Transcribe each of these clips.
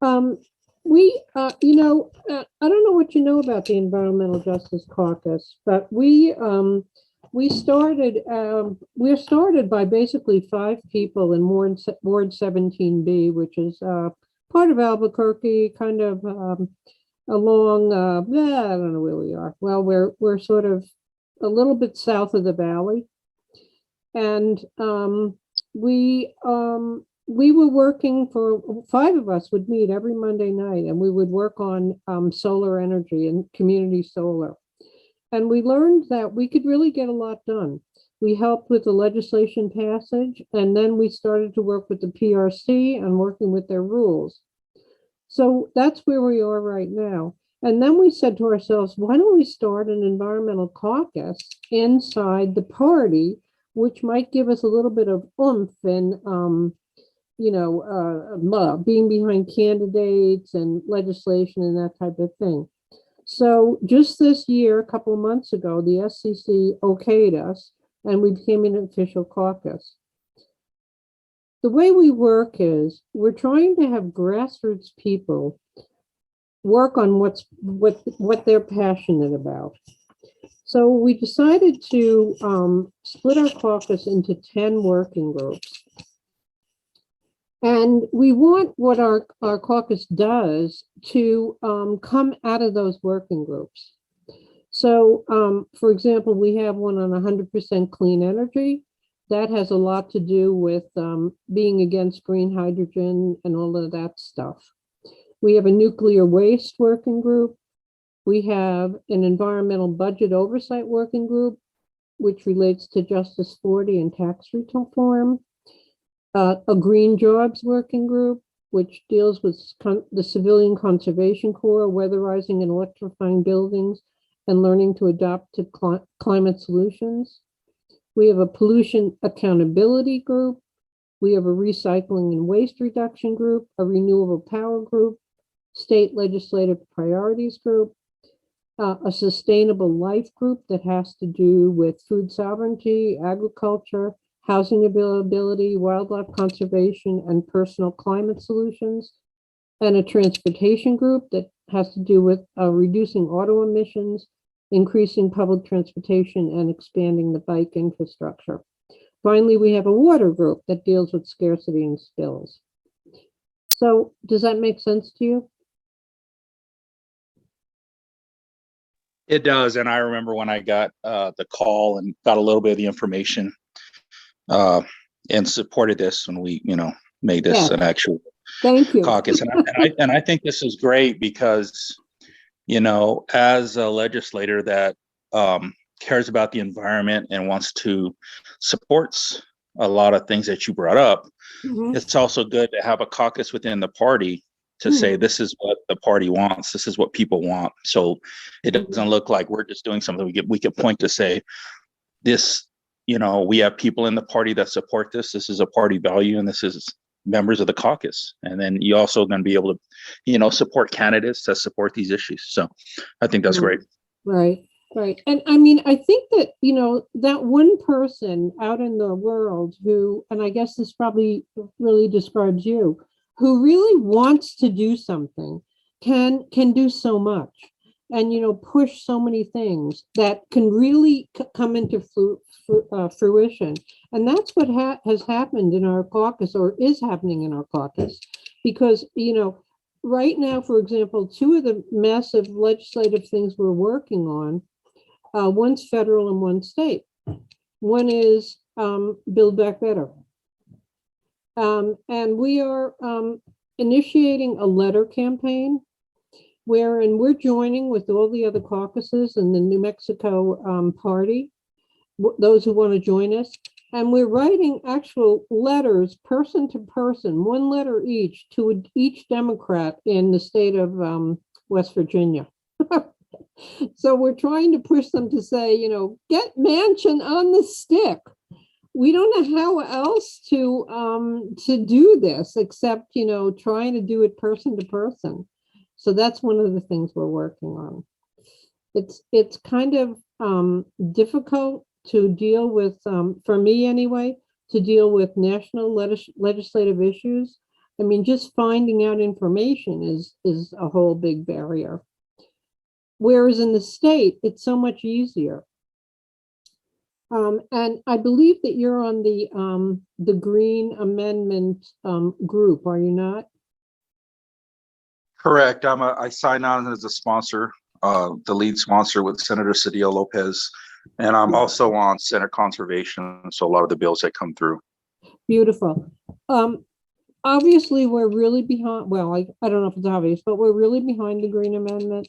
Um, I don't know what you know about the Environmental Justice Caucus, but we're started by basically five people in Ward 17B, which is part of Albuquerque, kind of along, I don't know where we are. Well, we're sort of a little bit south of the valley. And we were working for five of us would meet every Monday night, and we would work on solar energy and community solar. And we learned that we could really get a lot done. We helped with the legislation passage, and then we started to work with the PRC and working with their rules. So that's where we are right now. And then we said to ourselves, why don't we start an environmental caucus inside the party, which might give us a little bit of oomph and, being behind candidates and legislation and that type of thing. So just this year, a couple of months ago, the SCC okayed us and we became an official caucus. The way we work is we're trying to have grassroots people work on what they're passionate about. So we decided to split our caucus into 10 working groups. And we want what our caucus does to come out of those working groups. So, for example, we have one on 100% clean energy. That has a lot to do with being against green hydrogen and all of that stuff. We have a nuclear waste working group. We have an environmental budget oversight working group, which relates to Justice 40 and tax reform. A green jobs working group, which deals with the Civilian Conservation Corps, weatherizing and electrifying buildings and learning to adapt to climate solutions. We have a pollution accountability group. We have a recycling and waste reduction group, a renewable power group, state legislative priorities group, a sustainable life group that has to do with food sovereignty, agriculture, housing availability, wildlife conservation, and personal climate solutions, and a transportation group that has to do with reducing auto emissions, increasing public transportation, and expanding the bike infrastructure. Finally, we have a water group that deals with scarcity and spills. So does that make sense to you? It does. And I remember when I got the call and got a little bit of the information and supported this when we, made this an actual caucus. And I think this is great because, as a legislator that cares about the environment and wants to supports a lot of things that you brought up, it's also good to have a caucus within the party to say, this is what the party wants. This is what people want. So it doesn't look like we're just doing something. We can point to say this, we have people in the party that support this. This is a party value, and this is members of the caucus. And then you also going to be able to, support candidates that support these issues. So I think that's great. Right. And I mean, I think that, that one person out in the world who, and I guess this probably really describes you, who really wants to do something can do so much and, push so many things that can really come into fruition. And that's what has happened in our caucus, or is happening in our caucus, because, right now, for example, two of the massive legislative things we're working on, one's federal and one state. One is Build Back Better. And we are initiating a letter campaign wherein we're joining with all the other caucuses in the New Mexico party, those who want to join us. And we're writing actual letters, person to person, one letter each to each Democrat in the state of West Virginia. So we're trying to push them to say, get Manchin on the stick. We don't know how else to do this except, trying to do it person to person. So that's one of the things we're working on. It's kind of difficult to deal with, for me anyway, to deal with national legislative issues. I mean, just finding out information is a whole big barrier. Whereas in the state, it's so much easier. And I believe that you're on the Green Amendment group, are you not? Correct. I signed on as a sponsor, the lead sponsor with Senator Cedillo Lopez, and I'm also on Senate Conservation. So a lot of the bills that come through. Beautiful. Obviously, we're really behind. Well, I don't know if it's obvious, but we're really behind the Green Amendment.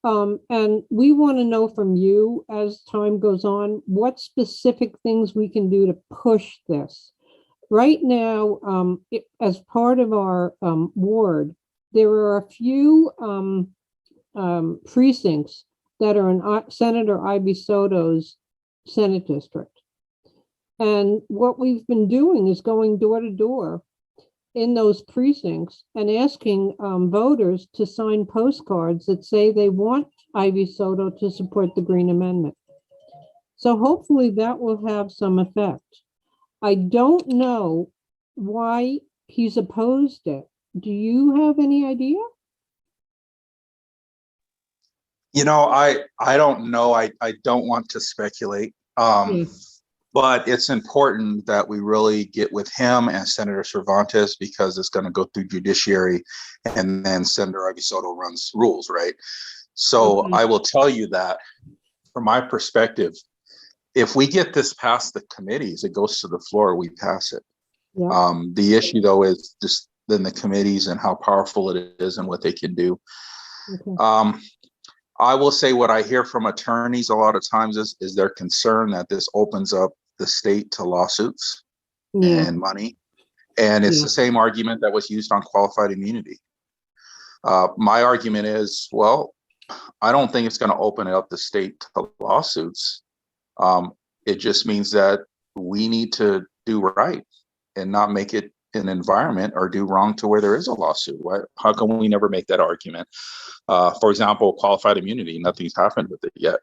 And we want to know from you as time goes on, what specific things we can do to push this. Right now, as part of our ward, there are a few precincts that are in Senator Ivy Soto's Senate district. And what we've been doing is going door to door in those precincts and asking voters to sign postcards that say they want Ivy Soto to support the Green Amendment. So hopefully that will have some effect. I don't know why he's opposed it. Do you have any idea? I don't know. I don't want to speculate. But it's important that we really get with him and Senator Cervantes, because it's going to go through judiciary, and then Senator Ivy Soto runs rules, right? So I will tell you that from my perspective, if we get this past the committees, it goes to the floor, we pass it. Yeah. The issue though is just then the committees and how powerful it is and what they can do. Okay. I will say what I hear from attorneys a lot of times is their concern that this opens up the state to lawsuits and money. And it's the same argument that was used on qualified immunity. My argument is, well, I don't think it's going to open up the state to lawsuits. It just means that we need to do right and not make it an environment or do wrong to where there is a lawsuit. How come we never make that argument? For example, qualified immunity, nothing's happened with it yet.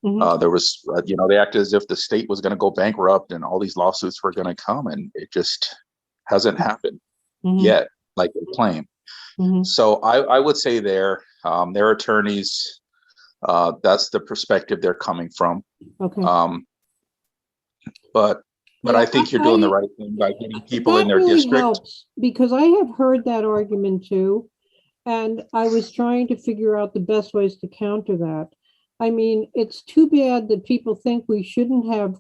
There was, they acted as if the state was going to go bankrupt and all these lawsuits were going to come, and it just hasn't happened yet, like they claim. So I would say their attorneys, that's the perspective they're coming from. Okay. But I think you're doing the right thing by getting people in their really district. Helps, because I have heard that argument too, and I was trying to figure out the best ways to counter that. I mean, it's too bad that people think we shouldn't have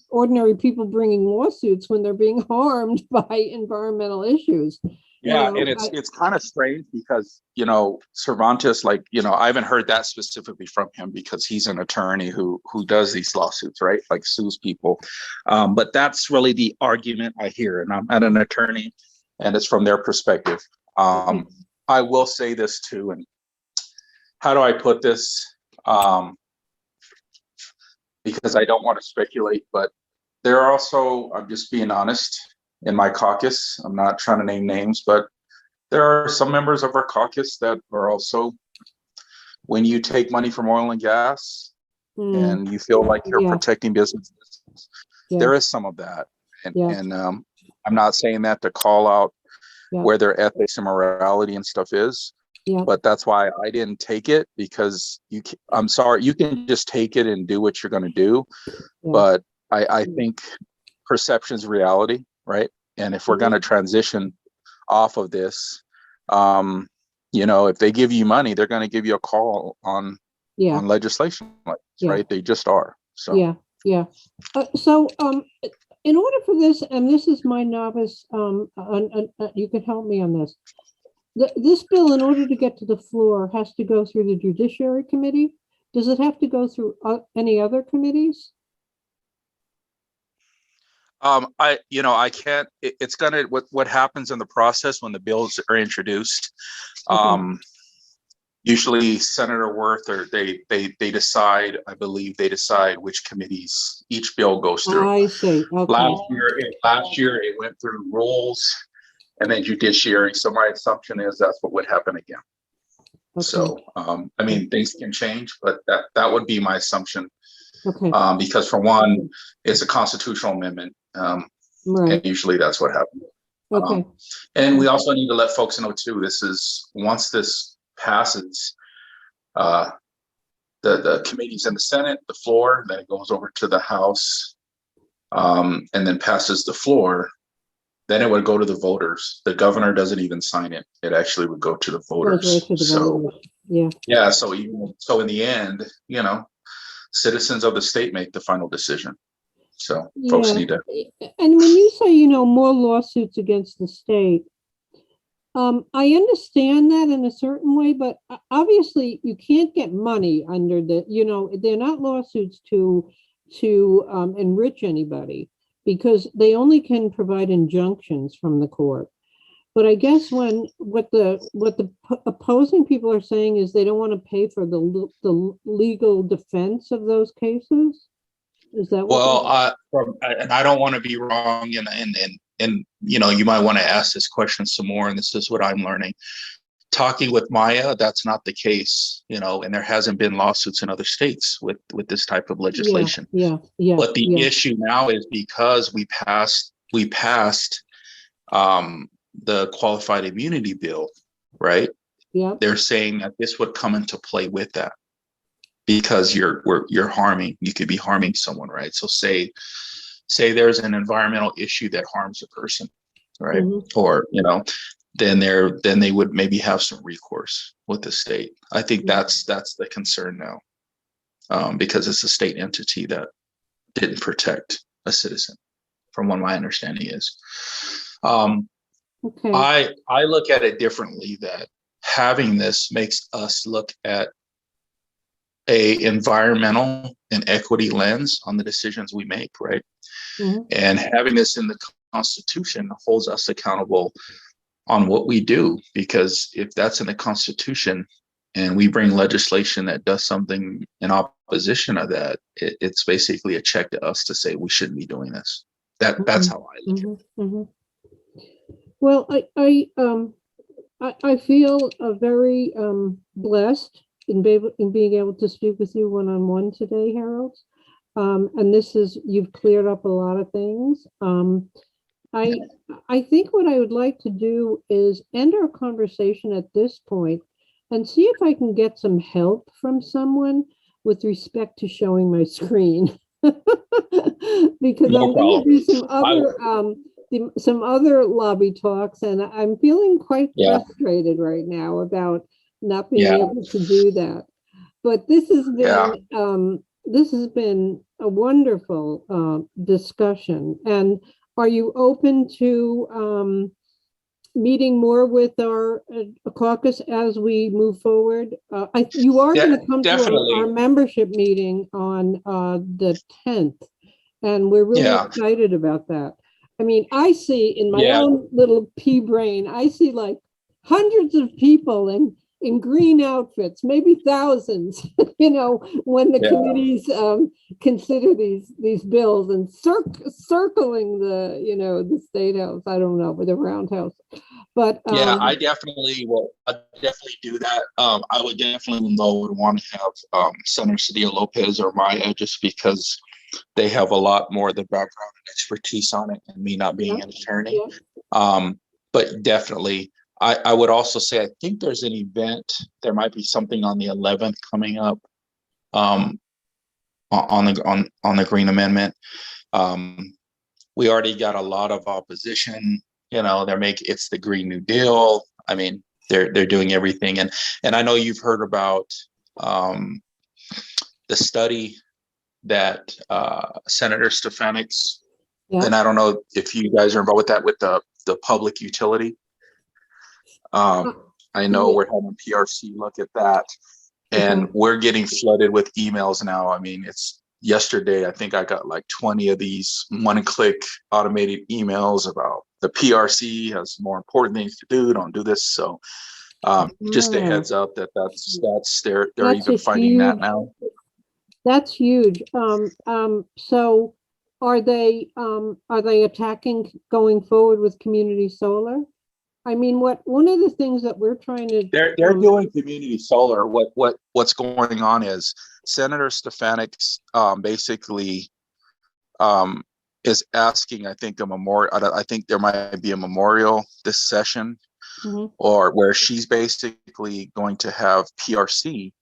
ordinary people bringing lawsuits when they're being harmed by environmental issues. Yeah, and it's kind of strange because, Cervantes, I haven't heard that specifically from him because he's an attorney who does these lawsuits, right? Like sues people. But that's really the argument I hear, and I'm not an attorney, and it's from their perspective. I will say this too, and how do I put this? Because I don't want to speculate, but there are also, I'm just being honest, in my caucus, I'm not trying to name names, but there are some members of our caucus that are also, when you take money from oil and gas and you feel like you're protecting businesses, there is some of that. And I'm not saying that to call out where their ethics and morality and stuff is. But that's why I didn't take it, because I'm sorry, you can just take it and do what you're going to do. But I think perception's reality, right? And if we're going to transition off of this, if they give you money, they're going to give you a call on legislation, right? They just are. So in order for this, and this is my novice, you can help me on this. This bill, in order to get to the floor, has to go through the Judiciary Committee. Does it have to go through any other committees? I can't. It's gonna. What happens in the process when the bills are introduced? Usually, Senator Worth, or they decide. I believe they decide which committees each bill goes through. I see. Okay. Last year it went through rules and then judiciary. So my assumption is that's what would happen again. Okay. So, things can change, but that would be my assumption. Okay. Because for one, it's a constitutional amendment. Right. And usually that's what happens. Okay. And we also need to let folks know too, this is, once this passes, the committees in the Senate, the floor, then it goes over to the House, and then passes the floor, then it would go to the voters. The governor doesn't even sign it. It actually would go to the Goes right voters. to the So, voters. Yeah. yeah, so in the end, citizens of the state make the final decision. So folks Yeah. need to. And when you say, more lawsuits against the state, I understand that in a certain way, but obviously you can't get money under they're not lawsuits to enrich anybody, because they only can provide injunctions from the court. But I guess what the opposing people are saying is they don't want to pay for the legal defense of those cases. Is that what? Well, and I don't want to be wrong, and you might want to ask this question some more. And this is what I'm learning. Talking with Maya, that's not the case, and there hasn't been lawsuits in other states with this type of legislation. Yeah. But the issue now is because we passed the qualified immunity bill, right? Yeah. They're saying that this would come into play with that, because you could be harming someone, right? So say there's an environmental issue that harms a person, right? Mm-hmm. Or, then they would maybe have some recourse with the state. I think that's the concern now, because it's a state entity that didn't protect a citizen, from what my understanding is. Okay. I look at it differently, that having this makes us look at a environmental and equity lens on the decisions we make, right? Mm-hmm. And having this in the Constitution holds us accountable on what we do, because if that's in the Constitution and we bring legislation that does something in opposition of that, it's basically a check to us to say we shouldn't be doing this. That's how I look at it. Mm-hmm. Well, I feel very blessed in being able to speak with you one-on-one today, Harold. And you've cleared up a lot of things. I think what I would like to do is end our conversation at this point and see if I can get some help from someone with respect to showing my screen. Because No I'm going to do some other lobby talks, and I'm feeling quite frustrated right now about not being able to do that. But this has been a wonderful discussion. And are you open to meeting more with our caucus as we move forward? You are going to come to our membership meeting on the 10th, and we're really excited about that. I mean, I see in my own little pea brain, I see like hundreds of people in green outfits, maybe thousands, when the committees consider these bills and circling the State House. I don't know, or the Roundhouse. But I definitely will. I'll definitely do that. I would definitely want to have Senator Cedillo Lopez or Maya, just because they have a lot more of the background and expertise on it, and me not being an attorney. But definitely, I would also say, I think there's an event. There might be something on the 11th coming up on the Green Amendment. We already got a lot of opposition. It's the Green New Deal. I mean, they're doing everything, and I know you've heard about the study that Senator Stefanik's, and I don't know if you guys are involved with that, with the public utility. I know we're having PRC look at that, and we're getting flooded with emails now. I mean, it's yesterday, I think I got like 20 of these one-click automated emails about the PRC has more important things to do. Don't do this. So just a heads up they're even fighting that now. That's huge. So are they attacking going forward with community solar? I mean, one of the things that we're trying to they're doing community solar. What's going on is Senator Stefanik's basically is asking, I think, a memorial. I think there might be a memorial this session, or where she's basically going to have PRC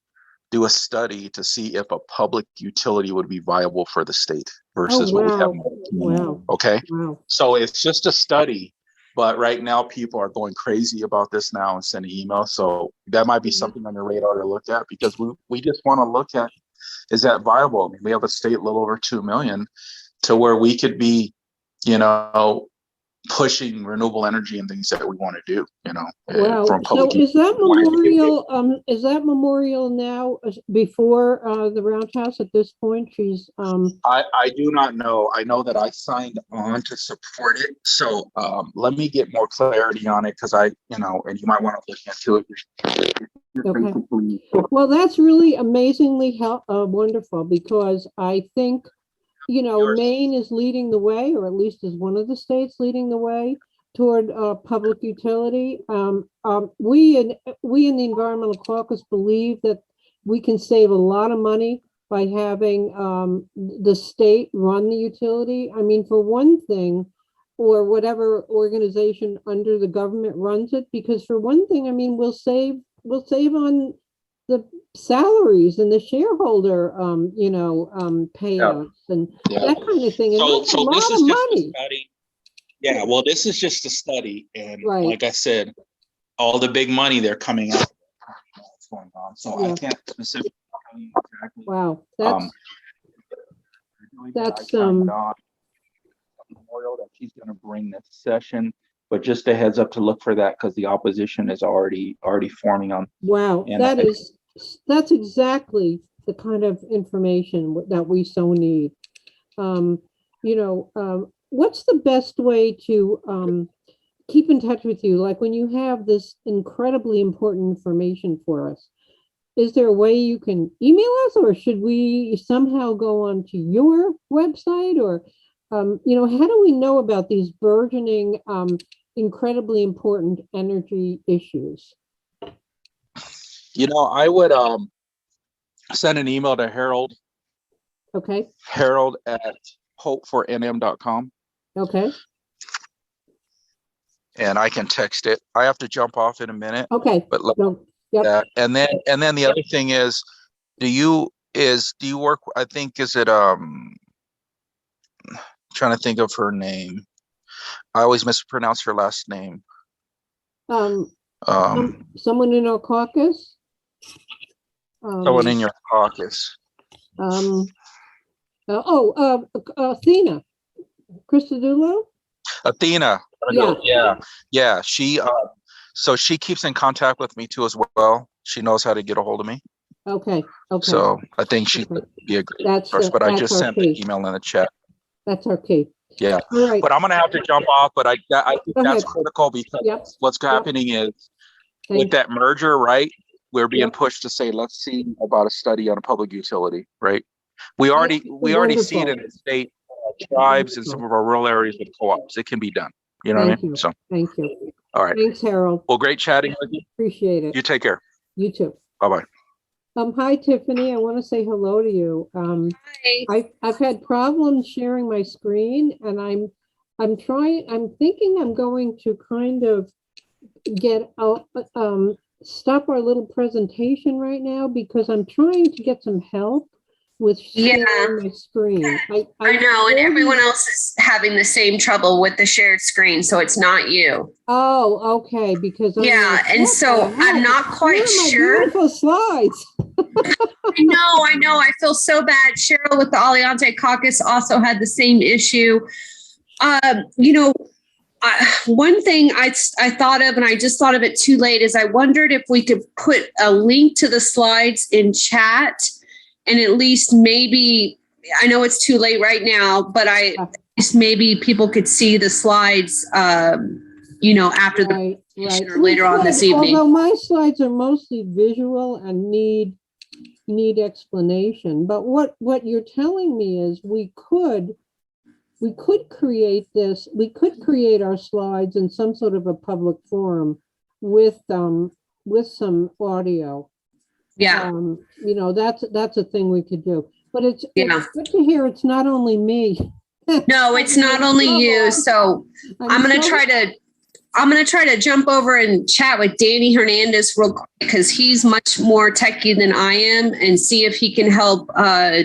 do a study to see if a public utility would be viable for the state versus what we have now. Wow. Okay. Wow. So it's just a study, but right now people are going crazy about this now and sending emails. So that might be something on your radar to look at, because we just want to look at, is that viable? I mean, we have a state a little over 2 million to where we could be, pushing renewable energy and things that we want to do, Wow. from public. So is that memorial now before the Roundhouse at this point? She's I do not know. I know that I signed on to support it. So let me get more clarity on it, because and you might want to look into it. Okay. Well, that's really amazingly wonderful, because I think Maine is leading the way, or at least is one of the states leading the way toward public utility. We in the Environmental Caucus believe that we can save a lot of money by having the state run the utility. I mean, for one thing, or whatever organization under the government runs it, because for one thing, I mean, we'll save on the salaries and the shareholder, payouts and that kind of thing. And that's a lot of money. Yeah, well, this is just a study, and right. Like I said, all the big money they're coming out. What's going on? So I can't specifically tell you exactly. Wow, that's memorial that she's going to bring this session. But just a heads up to look for that, because the opposition is already forming on. Wow, that's exactly the kind of information that we so need. What's the best way to keep in touch with you? Like when you have this incredibly important information for us, is there a way you can email us, or should we somehow go onto your website, or how do we know about these burgeoning, incredibly important energy issues? I would send an email to Harold. Okay. Harold at hopefornm.com. Okay. And I can text it. I have to jump off in a minute. Okay. But and then the other thing is, do you work? I think is it trying to think of her name. I always mispronounce her last name. Someone in our caucus. Someone in your caucus. Athena. Christodoulou? Athena. Yeah. She so she keeps in contact with me too as well. She knows how to get a hold of me. Okay. So I think she would be a great person. But I just sent the email in the chat. That's our key. Yeah. All right. But I'm gonna have to jump off. But I think that's critical, because what's happening is with that merger, right? We're being pushed to say, let's see about a study on a public utility, right? We already see it in the state tribes and some of our rural areas with co-ops. It can be done. You know what I mean? So thank you. All right. Thanks, Harold. Well, great chatting with you. Appreciate it. You take care. You too. Bye-bye. Hi, Tiffany. I want to say hello to you. Hi. I've had problems sharing my screen, and I'm thinking I'm going to kind of get out, stop our little presentation right now, because I'm trying to get some help with sharing my screen. I know, and everyone else is having the same trouble with the shared screen, so it's not you. Oh, okay, because and so I'm not quite sure. Beautiful slides. I know. I feel so bad. Cheryl with the Aliante Caucus also had the same issue. One thing I thought of, and I just thought of it too late, is I wondered if we could put a link to the slides in chat, and at least maybe, I know it's too late right now, but maybe people could see the slides, after the presentation or later on this evening. Although my slides are mostly visual and need explanation, but what you're telling me is we could create this. We could create our slides in some sort of a public forum with some audio. Yeah. That's a thing we could do. But it's good to hear it's not only me No, it's not only you. So I'm going to try to jump over and chat with Danny Hernandez real quick because he's much more techie than I am and see if he can help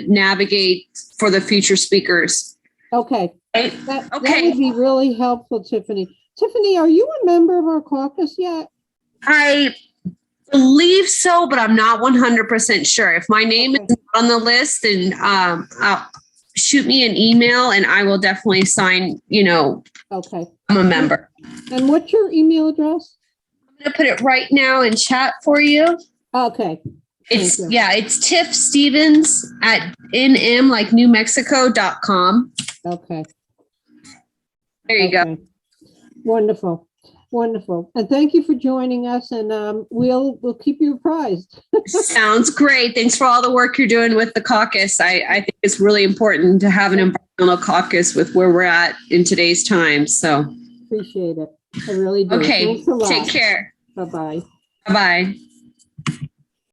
navigate for the future speakers. Okay. Right? That Okay. would be really helpful, Tiffany. Tiffany, are you a member of our caucus yet? I believe so, but I'm not 100% sure. If my name is on the list, then shoot me an email and I will definitely sign, Okay. I'm a member. And what's your email address? I'm going to put it right now in chat for you. Okay. It's Thank you. it's Tiff Stevens at nm like newmexico.com. Okay. There you go. Wonderful. Wonderful. And thank you for joining us, and we'll keep you apprised. Sounds great. Thanks for all the work you're doing with the caucus. I think it's really important to have an environmental caucus with where we're at in today's time. So Appreciate it. I really do. okay. Thanks a lot. Take care. Bye-bye. Bye-bye.